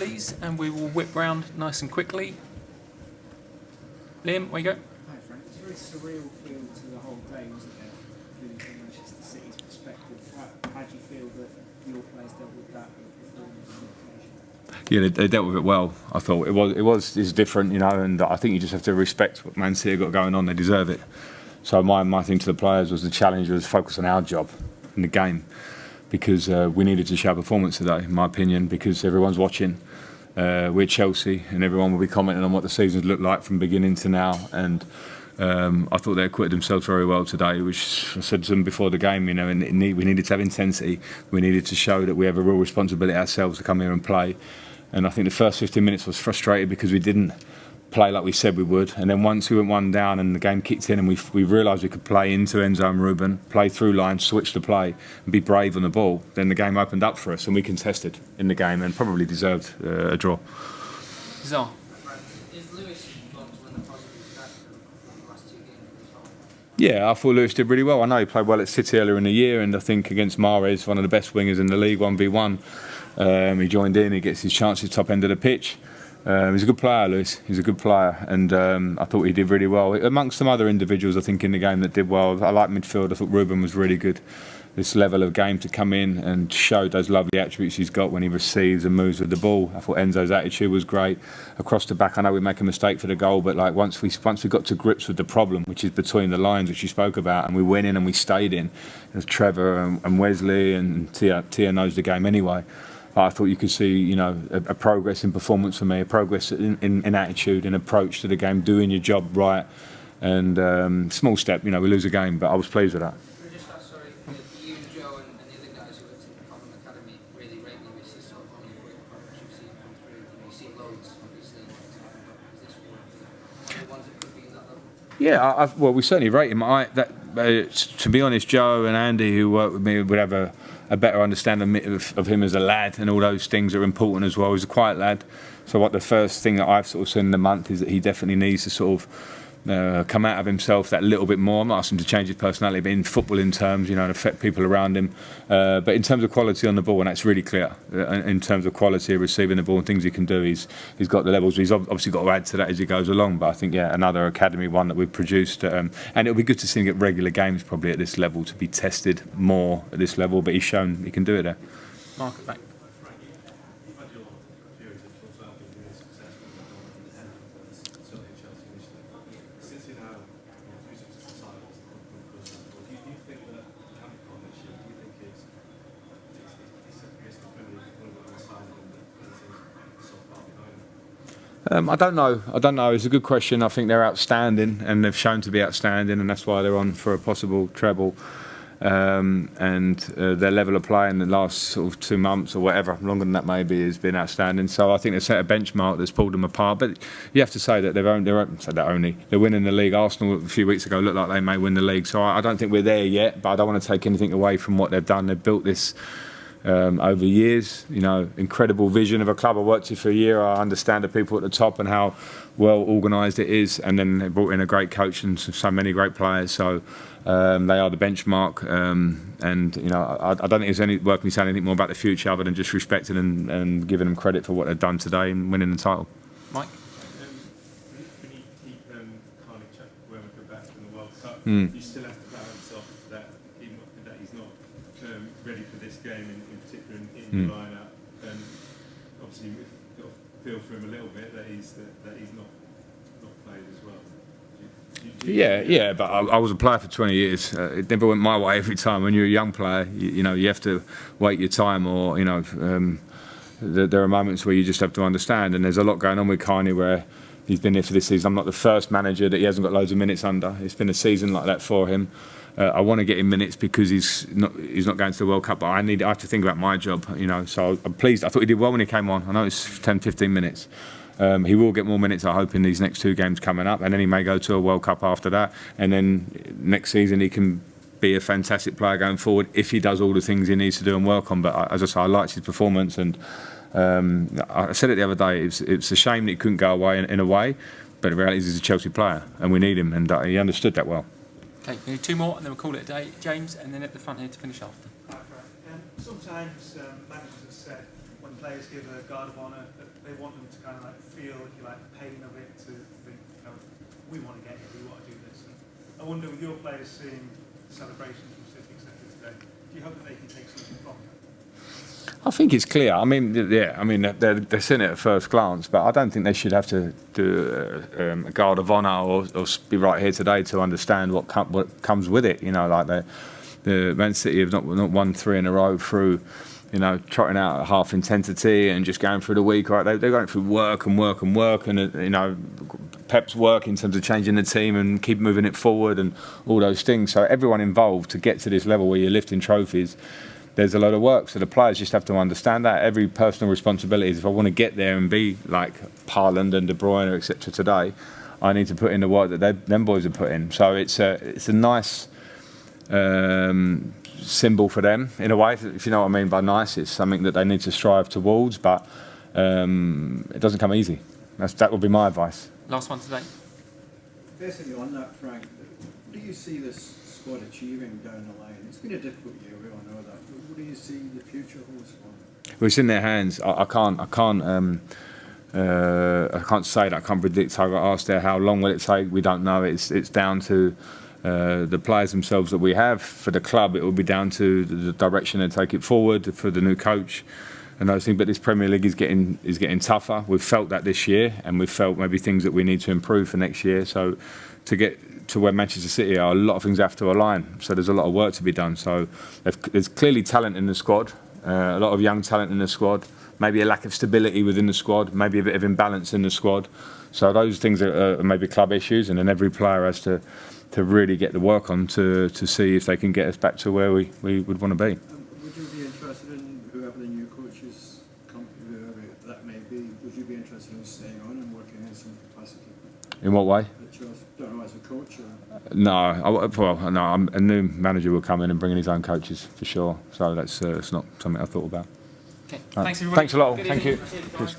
Please, and we will whip round nice and quickly. Liam, where you go? Hi Frank, it's a very surreal feel to the whole day, wasn't there? Really from Manchester City's perspective. How do you feel that your players dealt with that performance on the occasion? Yeah, they dealt with it well. I thought it's different, and I think you just have to respect what Man City have got going on. They deserve it. So my thing to the players was the challenge was focus on our job in the game, because we needed to show performance today, in my opinion, because everyone's watching. We're Chelsea, and everyone will be commenting on what the season's looked like from beginning to now. And I thought they acquitted themselves very well today, which I said to them before the game. We needed to have intensity. We needed to show that we have a real responsibility ourselves to come here and play. And I think the first 15 minutes was frustrated because we didn't play like we said we would. And then once we went one down and the game kicked in and we realised we could play into Enzo and Ruben, play through line, switch the play and be brave on the ball, then the game opened up for us and we contested in the game and probably deserved a draw. Zah. Is Lewis involved to win the positive feedback from the last two games as well? Yeah, I thought Lewis did really well. I know he played well at City earlier in the year, and I think against Mahrez, one of the best wingers in the league, 1v1. He joined in, he gets his chances top end of the pitch. He's a good player, Lewis. He's a good player, and I thought he did really well. Amongst some other individuals, I think, in the game that did well. I like midfield. I thought Ruben was really good. This level of game to come in and show those lovely attributes he's got when he receives and moves with the ball. I thought Enzo's attitude was great. Across the back, I know we make a mistake for the goal, but like once we got to grips with the problem, which is between the lines, which you spoke about, and we went in and we stayed in. There's Trevor and Wesley and Tia knows the game anyway. I thought you could see, a progress in performance for me, a progress in attitude, in approach to the game, doing your job right, and small step. We lose a game, but I was pleased with that. You, Joe, and the other guys who worked in the Cobham Academy really rate Lewis as sort of one of the progress you've seen come through. You see loads, obviously. Is this one of the ones that could be in that level? Yeah, well, we certainly rate him. To be honest, Joe and Andy, who work with me, would have a better understanding of him as a lad, and all those things are important as well. He's a quiet lad. So the first thing that I've sort of seen in the month is that he definitely needs to sort of come out of himself that little bit more. I'm not asking him to change his personality, but in footballing terms, and affect people around him. But in terms of quality on the ball, and that's really clear. In terms of quality of receiving the ball and things he can do, he's got the levels. He's obviously got to add to that as he goes along. But I think, another academy one that we've produced. And it'll be good to see him get regular games probably at this level, to be tested more at this level. But he's shown he can do it there. Mark at back. I don't know. It's a good question. I think they're outstanding, and they've shown to be outstanding, and that's why they're on for a possible treble. And their level of play in the last sort of 2 months or whatever, longer than that maybe, has been outstanding. So I think they've set a benchmark that's pulled them apart. But you have to say that they're winning the league. Arsenal a few weeks ago looked like they may win the league. So I don't think we're there yet, but I don't want to take anything away from what they've done. They've built this over years, incredible vision of a club. I worked here for a year. I understand the people at the top and how well organised it is, and then they brought in a great coach and so many great players. So they are the benchmark, and I don't think there's any worth me saying anything more about the future other than just respecting and giving them credit for what they've done today and winning the title. Mike. When you keep Carney check when we go back from the World Cup, you still have to balance off that he's not ready for this game in particular in the lineup, and obviously we've got to feel for him a little bit that he's not played as well. Yeah, but I was a player for 20 years. It never went my way every time. When you're a young player, you have to wait your time, or there are moments where you just have to understand. And there's a lot going on with Carney where he's been here for this season. I'm not the first manager that he hasn't got loads of minutes under. It's been a season like that for him. I want to get him minutes because he's not going to the World Cup, but I have to think about my job, So I'm pleased. I thought he did well when he came on. I know it's 10-15 minutes. He will get more minutes, I hope, in these next 2 games coming up, and then he may go to a World Cup after that, and then next season he can be a fantastic player going forward if he does all the things he needs to do and work on. But as I say, I liked his performance, and I said it the other day, it's a shame that he couldn't go away in a way, but the reality is he's a Chelsea player and we need him, and he understood that well. Okay, we need 2 more and then we'll call it a day. James, and then at the front here to finish after. Sometimes managers have said when players give a guard of honour, that they want them to kind of like feel, if you like, the pain of it, to think, you know, we want to get here, we want to do this. And I wonder, with your players seeing the celebrations from City, etc. today, do you hope that they can take something from that? I think it's clear. I mean, yeah, I mean they're seeing it at first glance, but I don't think they should have to do a guard of honour or be right here today to understand what comes with it. You know, like the Man City have not won 3 in a row through, you know, trotting out at half intensity and just going through the week. Right, they're going through work, and you know, Pep's work in terms of changing the team and keep moving it forward and all those things. So everyone involved to get to this level where you're lifting trophies, there's a lot of work. So the players just have to understand that. Every personal responsibility is, if I want to get there and be like Haaland and De Bruyne, etc. today, I need to put in the work that them boys have put in. So it's a nice symbol for them, in a way, if you know what I mean by nice. It's something that they need to strive towards, but it doesn't come easy. That would be my advice. Last one today. Basically on that, Frank, what do you see this squad achieving down the line? It's been a difficult year, we all know that. What do you see the future holds for them? Well, it's in their hands. I can't say that. I can't predict. I got asked there, how long will it take? We don't know. It's down to the players themselves that we have. For the club, it will be down to the direction they take it forward, for the new coach and those things. But this Premier League is getting tougher. We've felt that this year, and we've felt maybe things that we need to improve for next year. So to get to where Manchester City are, a lot of things have to align. So there's a lot of work to be done. So there's clearly talent in the squad, a lot of young talent in the squad, maybe a lack of stability within the squad, maybe a bit of imbalance in the squad. So those things are maybe club issues, and then every player has to really get the work on to see if they can get us back to where we would want to be. Would you be interested in, whoever the new coaches, whoever that may be, would you be interested in staying on and working in some capacity? In what way? Don't know, as a coach or? No, a new manager will come in and bring in his own coaches for sure. So that's it's not something I thought about. Okay. Right. Thanks everybody. Thanks a lot. Good Thank you. evening. Cheers.